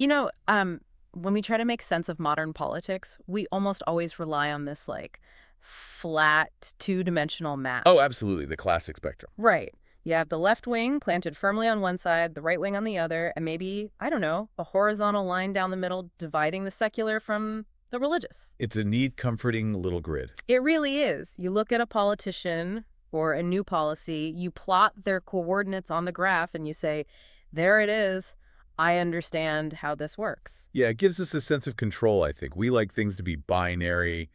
You know, when we try to make sense of modern politics, we almost always rely on this like flat two-dimensional map. Oh, absolutely. The classic spectrum. Right. You have the left wing planted firmly on one side, the right wing on the other, and maybe, I don't know, a horizontal line down the middle dividing the secular from the religious. It's a neat, comforting little grid. It really is. You look at a politician or a new policy, you plot their coordinates on the graph, and you say, there it is. I understand how this works. Yeah, it gives us a sense of control, I think. We like things to be binary,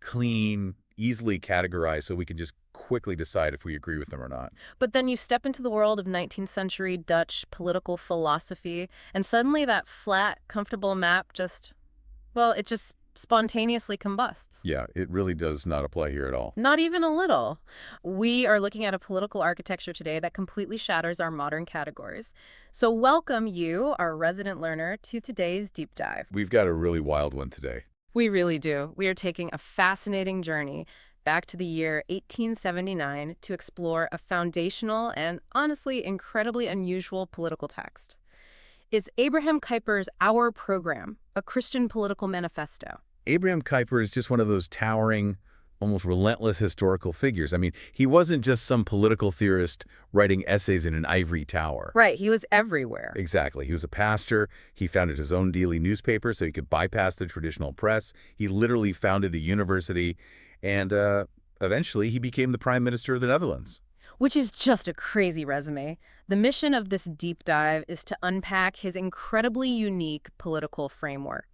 clean, easily categorized, so we can just quickly decide if we agree with them or not. But then you step into the world of 19th century Dutch political philosophy, and suddenly that flat, comfortable map it just spontaneously combusts. Yeah, it really does not apply here at all. Not even a little. We are looking at a political architecture today that completely shatters our modern categories. So welcome you, our resident learner, to today's deep dive. We've got a really wild one today. We really do. We are taking a fascinating journey back to the year 1879 to explore a foundational and honestly incredibly unusual political text. Is Abraham Kuyper's Our Program, a Christian political manifesto? Abraham Kuyper is just one of those towering, almost relentless historical figures. I mean, he wasn't just some political theorist writing essays in an ivory tower. Right, he was everywhere. Exactly. He was a pastor. He founded his own daily newspaper so he could bypass the traditional press. He literally founded a university, and eventually he became the Prime Minister of the Netherlands. Which is just a crazy resume. The mission of this deep dive is to unpack his incredibly unique political framework.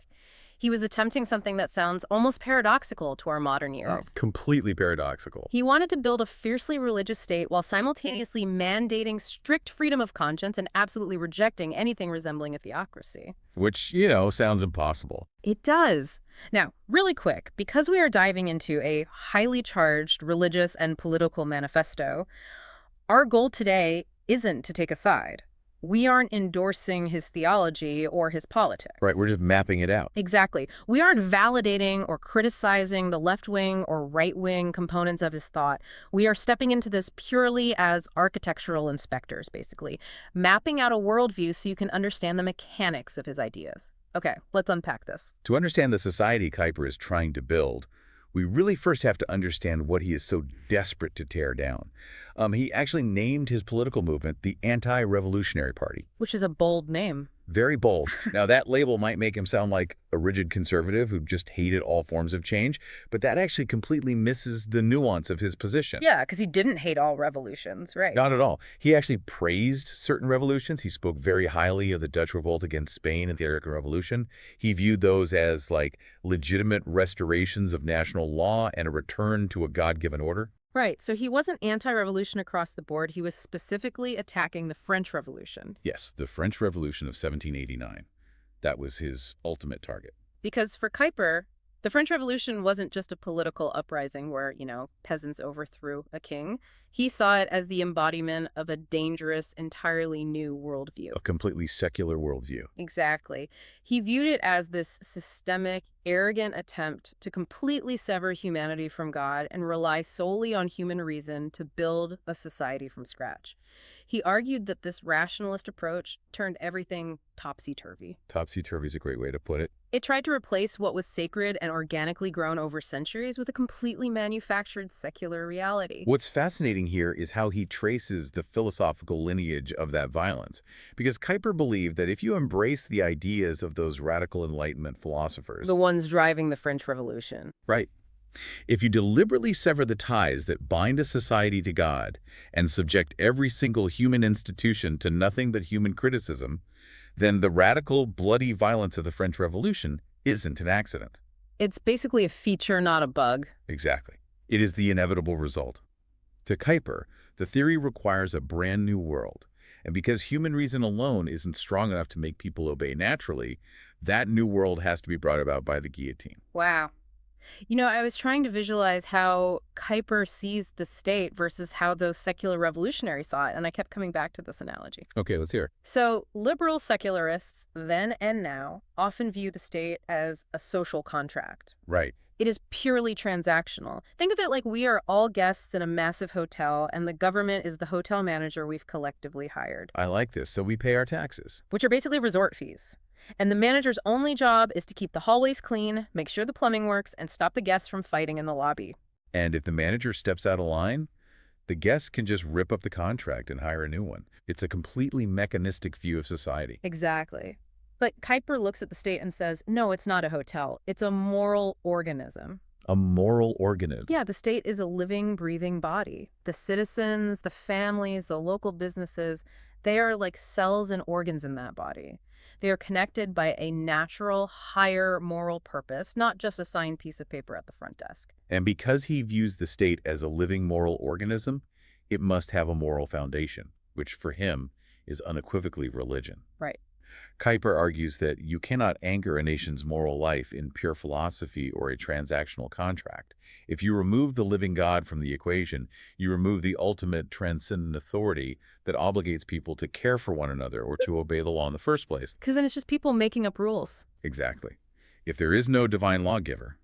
He was attempting something that sounds almost paradoxical to our modern ears. Completely paradoxical. He wanted to build a fiercely religious state while simultaneously mandating strict freedom of conscience and absolutely rejecting anything resembling a theocracy. Which, sounds impossible. It does. Now, really quick, because we are diving into a highly charged religious and political manifesto, our goal today isn't to take a side. We aren't endorsing his theology or his politics. Right, we're just mapping it out. Exactly. We aren't validating or criticizing the left-wing or right-wing components of his thought. We are stepping into this purely as architectural inspectors, basically, mapping out a worldview so you can understand the mechanics of his ideas. Okay, let's unpack this. To understand the society Kuyper is trying to build, we really first have to understand what he is so desperate to tear down. He actually named his political movement the Anti-Revolutionary Party. Which is a bold name. Very bold. Now, that label might make him sound like a rigid conservative who just hated all forms of change, but that actually completely misses the nuance of his position. Yeah, because he didn't hate all revolutions, right? Not at all. He actually praised certain revolutions. He spoke very highly of the Dutch revolt against Spain and the American Revolution. He viewed those as like legitimate restorations of national law and a return to a God-given order. Right, so he wasn't anti-revolution across the board. He was specifically attacking the French Revolution. Yes, the French Revolution of 1789. That was his ultimate target. Because for Kuyper, the French Revolution wasn't just a political uprising where, peasants overthrew a king. He saw it as the embodiment of a dangerous, entirely new worldview. A completely secular worldview. Exactly. He viewed it as this systemic, arrogant attempt to completely sever humanity from God and rely solely on human reason to build a society from scratch. He argued that this rationalist approach turned everything topsy-turvy. Topsy-turvy is a great way to put it. It tried to replace what was sacred and organically grown over centuries with a completely manufactured secular reality. What's fascinating here is how he traces the philosophical lineage of that violence. Because Kuyper believed that if you embrace the ideas of those radical Enlightenment philosophers— the ones driving the French Revolution. Right. If you deliberately sever the ties that bind a society to God and subject every single human institution to nothing but human criticism, then the radical, bloody violence of the French Revolution isn't an accident. It's basically a feature, not a bug. Exactly. It is the inevitable result. To Kuyper, the theory requires a brand new world. And because human reason alone isn't strong enough to make people obey naturally, that new world has to be brought about by the guillotine. Wow. I was trying to visualize how Kuyper sees the state versus how those secular revolutionaries saw it, and I kept coming back to this analogy. Okay, let's hear. So, liberal secularists, then and now, often view the state as a social contract. Right. It is purely transactional. Think of it like we are all guests in a massive hotel, and the government is the hotel manager we've collectively hired, I like this, so we pay our taxes. which are basically resort fees. And the manager's only job is to keep the hallways clean, make sure the plumbing works, and stop the guests from fighting in the lobby. And if the manager steps out of line, the guests can just rip up the contract and hire a new one. It's a completely mechanistic view of society. Exactly. But Kuyper looks at the state and says, no, it's not a hotel. It's a moral organism. A moral organism. Yeah, the state is a living, breathing body. The citizens, the families, the local businesses, they are like cells and organs in that body. They are connected by a natural, higher moral purpose, not just a signed piece of paper at the front desk. And because he views the state as a living moral organism, it must have a moral foundation, which for him is unequivocally religion. Right. Kuyper argues that you cannot anchor a nation's moral life in pure philosophy or a transactional contract. If you remove the living God from the equation, you remove the ultimate transcendent authority that obligates people to care for one another or to obey the law in the first place. Because then it's just people making up rules. Exactly. If there is no divine lawgiver,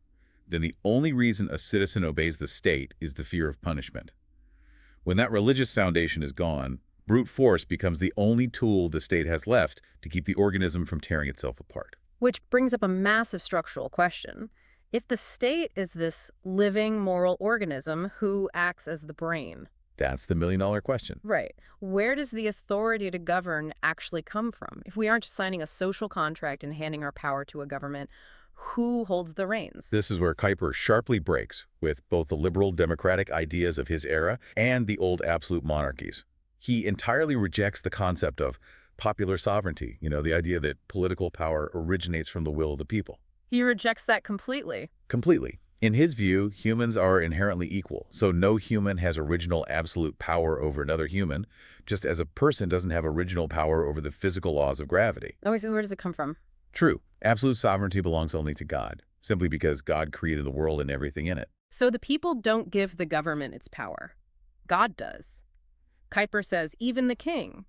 then the only reason a citizen obeys the state is the fear of punishment. When that religious foundation is gone, brute force becomes the only tool the state has left to keep the organism from tearing itself apart. Which brings up a massive structural question. If the state is this living moral organism, who acts as the brain? That's the million-dollar question. Right. Where does the authority to govern actually come from? If we aren't just signing a social contract and handing our power to a government, who holds the reins? This is where Kuyper sharply breaks with both the liberal democratic ideas of his era and the old absolute monarchies. He entirely rejects the concept of popular sovereignty, the idea that political power originates from the will of the people. He rejects that completely. Completely. In his view, humans are inherently equal, so no human has original absolute power over another human, just as a person doesn't have original power over the physical laws of gravity. Okay, so where does it come from? True. Absolute sovereignty belongs only to God, simply because God created the world and everything in it. So the people don't give the government its power. God does. Kuyper says even the king,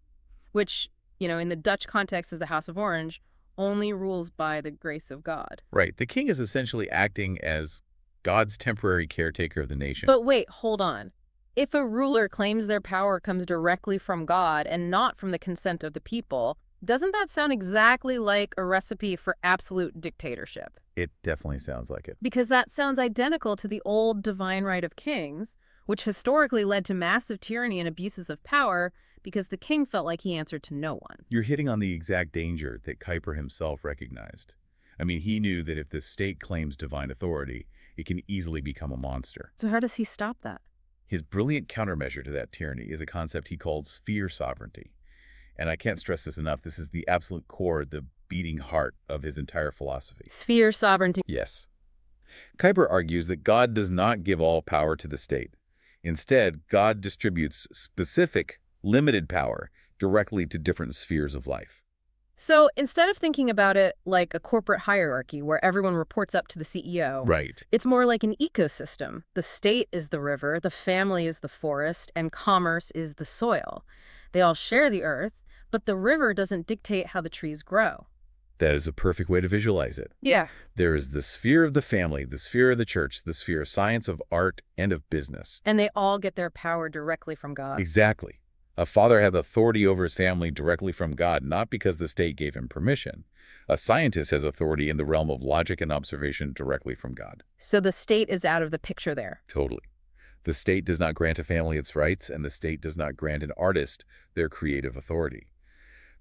which, in the Dutch context is the House of Orange, only rules by the grace of God. Right. The king is essentially acting as God's temporary caretaker of the nation. But wait, hold on. If a ruler claims their power comes directly from God and not from the consent of the people, doesn't that sound exactly like a recipe for absolute dictatorship? It definitely sounds like it. Because that sounds identical to the old divine right of kings, which historically led to massive tyranny and abuses of power because the king felt like he answered to no one. You're hitting on the exact danger that Kuyper himself recognized. I mean, he knew that if the state claims divine authority, it can easily become a monster. So how does he stop that? His brilliant countermeasure to that tyranny is a concept he called sphere sovereignty. And I can't stress this enough, this is the absolute core, the beating heart of his entire philosophy. Sphere sovereignty. Yes. Kuyper argues that God does not give all power to the state. Instead, God distributes specific, limited power directly to different spheres of life. So instead of thinking about it like a corporate hierarchy where everyone reports up to the CEO, Right. it's more like an ecosystem. The state is the river, the family is the forest, and commerce is the soil. They all share the earth, but the river doesn't dictate how the trees grow. That is a perfect way to visualize it. Yeah. There is the sphere of the family, the sphere of the church, the sphere of science, of art, and of business. And they all get their power directly from God. Exactly. A father has authority over his family directly from God, not because the state gave him permission. A scientist has authority in the realm of logic and observation directly from God. So the state is out of the picture there. Totally. The state does not grant a family its rights, and the state does not grant an artist their creative authority.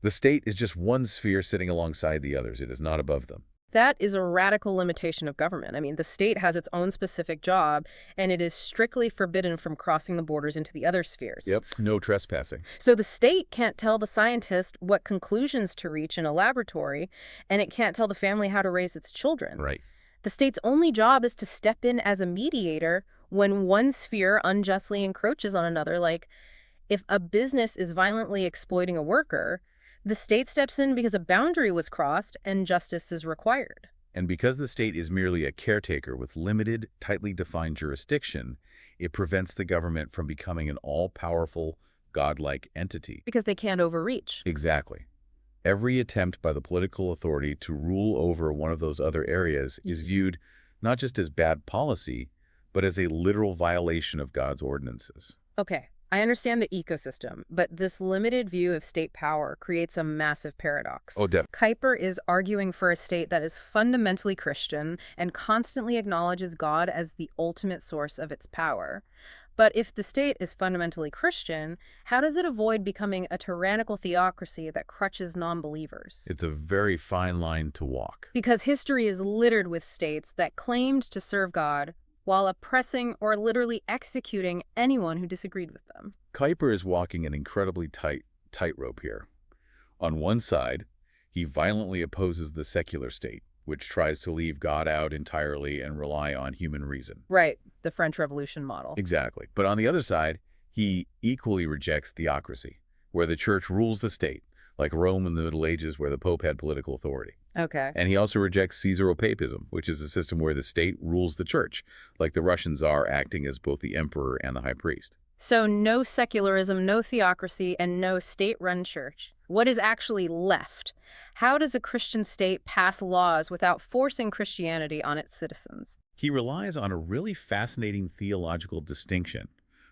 The state is just one sphere sitting alongside the others. It is not above them. That is a radical limitation of government. I mean, the state has its own specific job, and it is strictly forbidden from crossing the borders into the other spheres. Yep, no trespassing. So the state can't tell the scientist what conclusions to reach in a laboratory, and it can't tell the family how to raise its children. Right. The state's only job is to step in as a mediator when one sphere unjustly encroaches on another. Like, if a business is violently exploiting a worker, the state steps in because a boundary was crossed and justice is required. And because the state is merely a caretaker with limited, tightly defined jurisdiction, it prevents the government from becoming an all-powerful, godlike entity. Because they can't overreach. Exactly. Every attempt by the political authority to rule over one of those other areas is viewed not just as bad policy, but as a literal violation of God's ordinances. Okay, I understand the ecosystem, but this limited view of state power creates a massive paradox. Oh, definitely. Kuyper is arguing for a state that is fundamentally Christian and constantly acknowledges God as the ultimate source of its power. But if the state is fundamentally Christian, how does it avoid becoming a tyrannical theocracy that crutches non-believers? It's a very fine line to walk. Because history is littered with states that claimed to serve God while oppressing or literally executing anyone who disagreed with them. Kuyper is walking an incredibly tightrope here. On one side, he violently opposes the secular state, which tries to leave God out entirely and rely on human reason. Right, the French Revolution model. Exactly. But on the other side, he equally rejects theocracy, where the church rules the state, like Rome in the Middle Ages where the Pope had political authority. Okay. And he also rejects Caesaropapism, which is a system where the state rules the church, like the Russian Tsar acting as both the emperor and the high priest. So no secularism, no theocracy, and no state-run church. What is actually left? How does a Christian state pass laws without forcing Christianity on its citizens? He relies on a really fascinating theological distinction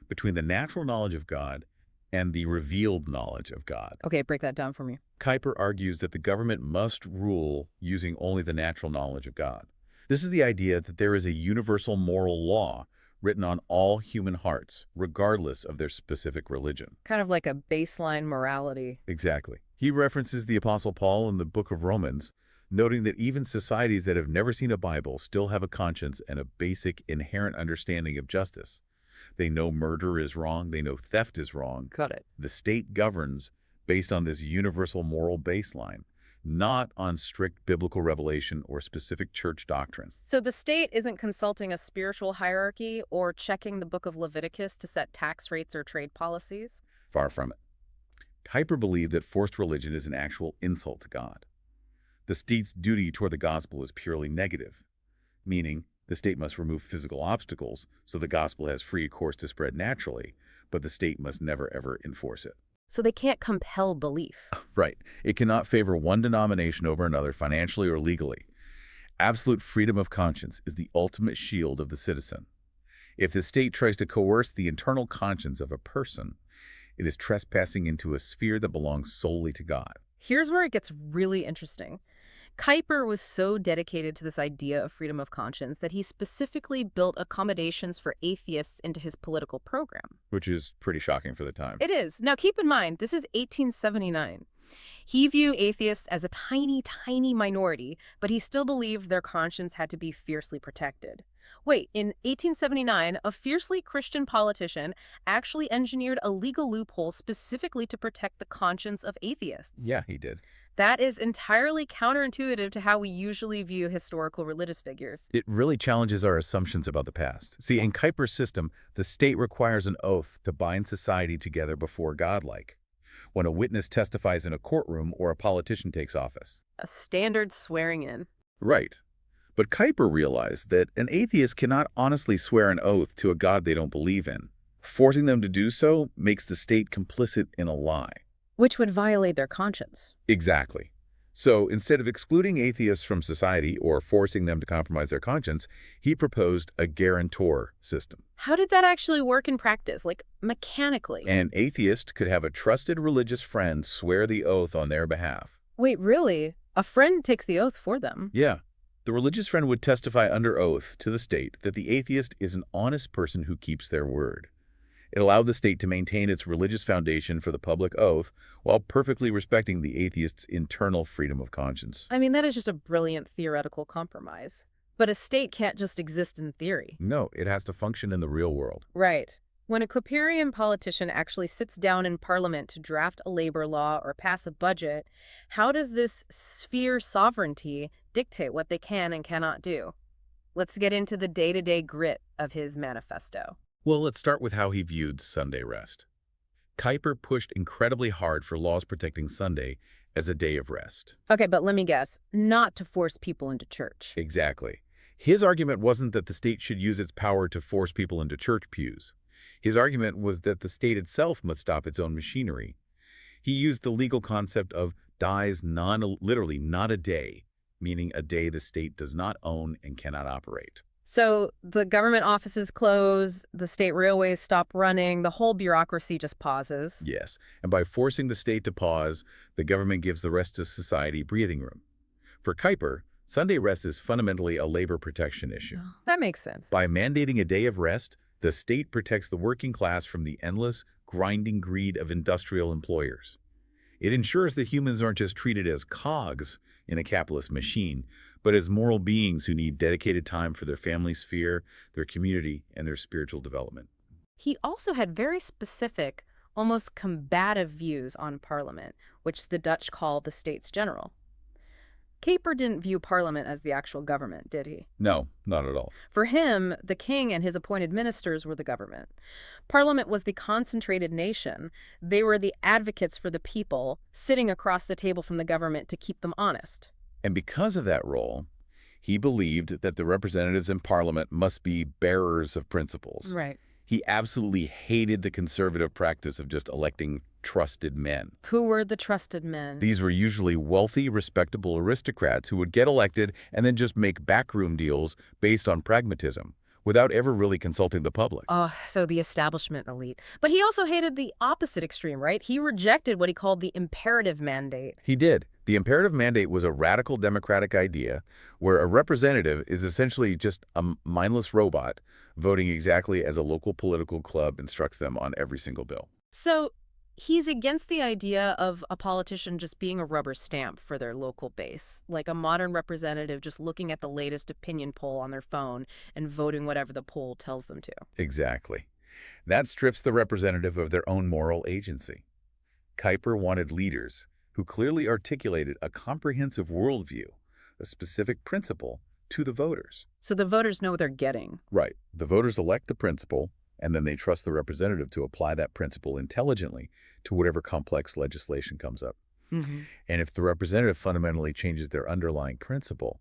between the natural knowledge of God and the revealed knowledge of God. Okay, break that down for me. Kuyper argues that the government must rule using only the natural knowledge of God. This is the idea that there is a universal moral law written on all human hearts, regardless of their specific religion. Kind of like a baseline morality. Exactly. He references the Apostle Paul in the book of Romans, noting that even societies that have never seen a Bible still have a conscience and a basic inherent understanding of justice. They know murder is wrong. They know theft is wrong. Got it. The state governs based on this universal moral baseline, not on strict biblical revelation or specific church doctrine. So the state isn't consulting a spiritual hierarchy or checking the book of Leviticus to set tax rates or trade policies? Far from it. Kuyper believed that forced religion is an actual insult to God. The state's duty toward the gospel is purely negative, meaning the state must remove physical obstacles so the gospel has free course to spread naturally, but the state must never ever enforce it. So they can't compel belief. Right. It cannot favor one denomination over another financially or legally. Absolute freedom of conscience is the ultimate shield of the citizen. If the state tries to coerce the internal conscience of a person, it is trespassing into a sphere that belongs solely to God. Here's where it gets really interesting. Kuyper was so dedicated to this idea of freedom of conscience that he specifically built accommodations for atheists into his political program. Which is pretty shocking for the time. It is. Now keep in mind, this is 1879. He viewed atheists as a tiny, tiny minority, but he still believed their conscience had to be fiercely protected. Wait, in 1879, a fiercely Christian politician actually engineered a legal loophole specifically to protect the conscience of atheists. Yeah, he did. That is entirely counterintuitive to how we usually view historical religious figures. It really challenges our assumptions about the past. See, in Kuyper's system, the state requires an oath to bind society together before God-like, when a witness testifies in a courtroom or a politician takes office. A standard swearing in. Right. But Kuyper realized that an atheist cannot honestly swear an oath to a God they don't believe in. Forcing them to do so makes the state complicit in a lie. Which would violate their conscience. Exactly. So instead of excluding atheists from society or forcing them to compromise their conscience, he proposed a guarantor system. How did that actually work in practice, like mechanically? An atheist could have a trusted religious friend swear the oath on their behalf. Wait, really? A friend takes the oath for them? Yeah. The religious friend would testify under oath to the state that the atheist is an honest person who keeps their word. It allowed the state to maintain its religious foundation for the public oath while perfectly respecting the atheist's internal freedom of conscience. I mean, that is just a brilliant theoretical compromise. But a state can't just exist in theory. No, it has to function in the real world. Right. When a Kuiperian politician actually sits down in parliament to draft a labor law or pass a budget, how does this sphere sovereignty dictate what they can and cannot do? Let's get into the day-to-day grit of his manifesto. Well, let's start with how he viewed Sunday rest. Kuyper pushed incredibly hard for laws protecting Sunday as a day of rest. Okay, but let me guess, not to force people into church. Exactly. His argument wasn't that the state should use its power to force people into church pews. His argument was that the state itself must stop its own machinery. He used the legal concept of dies non-literally not a day meaning a day the state does not own and cannot operate. So the government offices close, the state railways stop running, the whole bureaucracy just pauses. Yes, and by forcing the state to pause, the government gives the rest of society breathing room. For Kuyper, Sunday rest is fundamentally a labor protection issue. Oh, that makes sense. By mandating a day of rest, the state protects the working class from the endless, grinding greed of industrial employers. It ensures that humans aren't just treated as cogs in a capitalist machine, but as moral beings who need dedicated time for their family sphere, their community, and their spiritual development. He also had very specific, almost combative views on Parliament, which the Dutch call the States General. Kuyper didn't view Parliament as the actual government, did he? No, not at all. For him, the king and his appointed ministers were the government. Parliament was the concentrated nation. They were the advocates for the people, sitting across the table from the government to keep them honest. And because of that role, he believed that the representatives in Parliament must be bearers of principles. Right. He absolutely hated the conservative practice of just electing trusted men. Who were the trusted men? These were usually wealthy, respectable aristocrats who would get elected and then just make backroom deals based on pragmatism, without ever really consulting the public. Oh, so the establishment elite. But he also hated the opposite extreme, right? He rejected what he called the imperative mandate. He did. The imperative mandate was a radical democratic idea where a representative is essentially just a mindless robot voting exactly as a local political club instructs them on every single bill. So he's against the idea of a politician just being a rubber stamp for their local base, like a modern representative just looking at the latest opinion poll on their phone and voting whatever the poll tells them to. Exactly. That strips the representative of their own moral agency. Kuyper wanted leaders who clearly articulated a comprehensive worldview, a specific principle, to the voters. So the voters know what they're getting. Right. The voters elect the principle, and then they trust the representative to apply that principle intelligently to whatever complex legislation comes up. Mm-hmm. And if the representative fundamentally changes their underlying principle,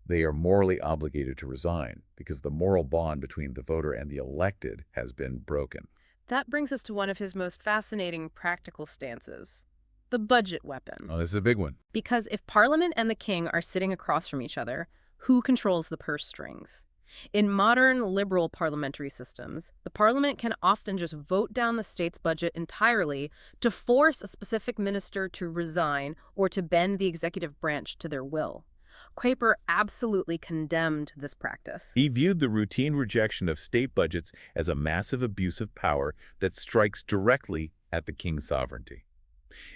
they are morally obligated to resign because the moral bond between the voter and the elected has been broken. That brings us to one of his most fascinating practical stances, the budget weapon. Oh, this is a big one. Because if Parliament and the king are sitting across from each other, who controls the purse strings? In modern liberal parliamentary systems, the parliament can often just vote down the state's budget entirely to force a specific minister to resign or to bend the executive branch to their will. Kuyper absolutely condemned this practice. He viewed the routine rejection of state budgets as a massive abuse of power that strikes directly at the king's sovereignty.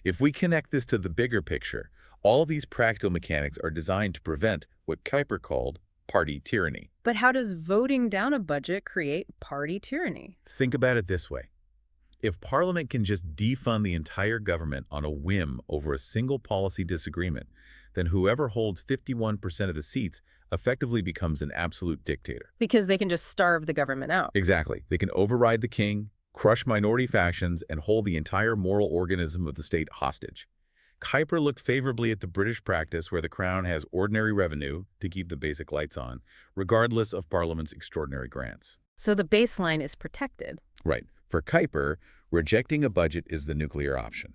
If we connect this to the bigger picture, all these practical mechanics are designed to prevent what Kuyper called party tyranny. But how does voting down a budget create party tyranny? Think about it this way. If Parliament can just defund the entire government on a whim over a single policy disagreement, then whoever holds 51% of the seats effectively becomes an absolute dictator. Because they can just starve the government out. Exactly. They can override the king, crush minority factions, and hold the entire moral organism of the state hostage. Kuyper looked favorably at the British practice where the crown has ordinary revenue to keep the basic lights on, regardless of Parliament's extraordinary grants. So the baseline is protected. Right. For Kuyper, rejecting a budget is the nuclear option.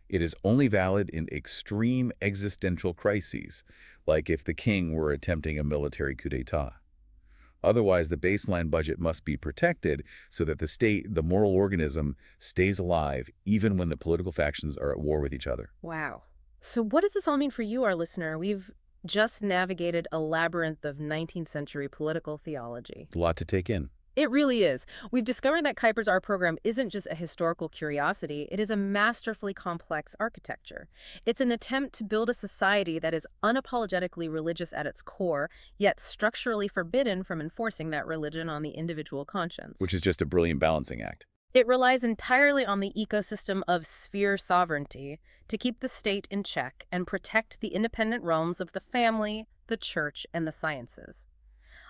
It is only valid in extreme existential crises, like if the king were attempting a military coup d'etat. Otherwise, the baseline budget must be protected so that the state, the moral organism, stays alive even when the political factions are at war with each other. Wow. So what does this all mean for you, our listener? We've just navigated a labyrinth of 19th century political theology. It's a lot to take in. It really is. We've discovered that Kuyper's art program isn't just a historical curiosity, it is a masterfully complex architecture. It's an attempt to build a society that is unapologetically religious at its core, yet structurally forbidden from enforcing that religion on the individual conscience. Which is just a brilliant balancing act. It relies entirely on the ecosystem of sphere sovereignty to keep the state in check and protect the independent realms of the family, the church, and the sciences.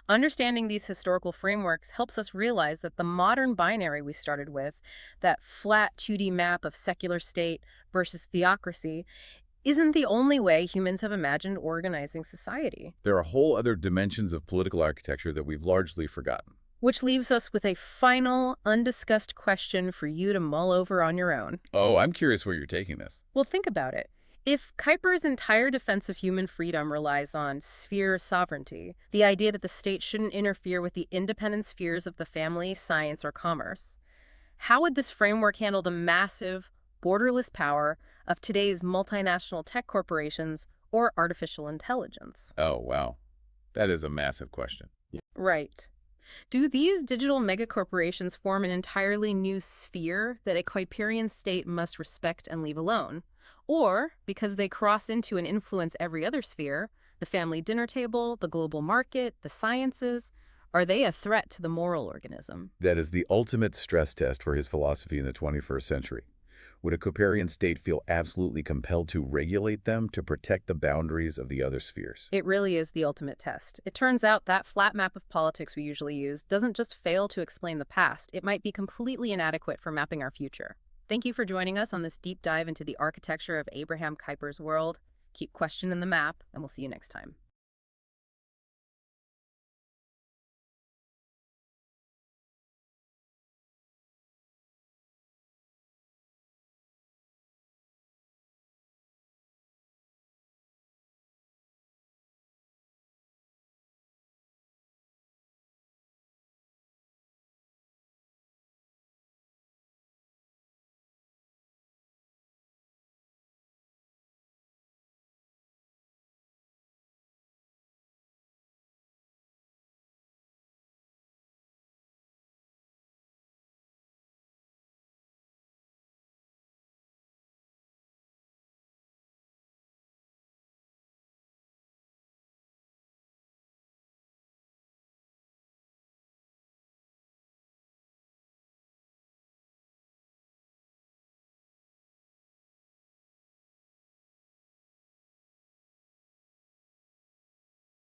Understanding these historical frameworks helps us realize that the modern binary we started with, that flat 2D map of secular state versus theocracy, isn't the only way humans have imagined organizing society. There are whole other dimensions of political architecture that we've largely forgotten. Which leaves us with a final, undiscussed question for you to mull over on your own. Oh, I'm curious where you're taking this. Well, think about it. If Kuyper's entire defense of human freedom relies on sphere sovereignty, the idea that the state shouldn't interfere with the independent spheres of the family, science, or commerce, how would this framework handle the massive, borderless power of today's multinational tech corporations or artificial intelligence? Oh, wow. That is a massive question. Right. Do these digital megacorporations form an entirely new sphere that a Kuyperian state must respect and leave alone? Or, because they cross into and influence every other sphere, the family dinner table, the global market, the sciences, are they a threat to the moral organism? That is the ultimate stress test for his philosophy in the 21st century. Would a Cooperian state feel absolutely compelled to regulate them to protect the boundaries of the other spheres? It really is the ultimate test. It turns out that flat map of politics we usually use doesn't just fail to explain the past, it might be completely inadequate for mapping our future. Thank you for joining us on this deep dive into the architecture of Abraham Kuyper's world. Keep questioning the map, and we'll see you next time.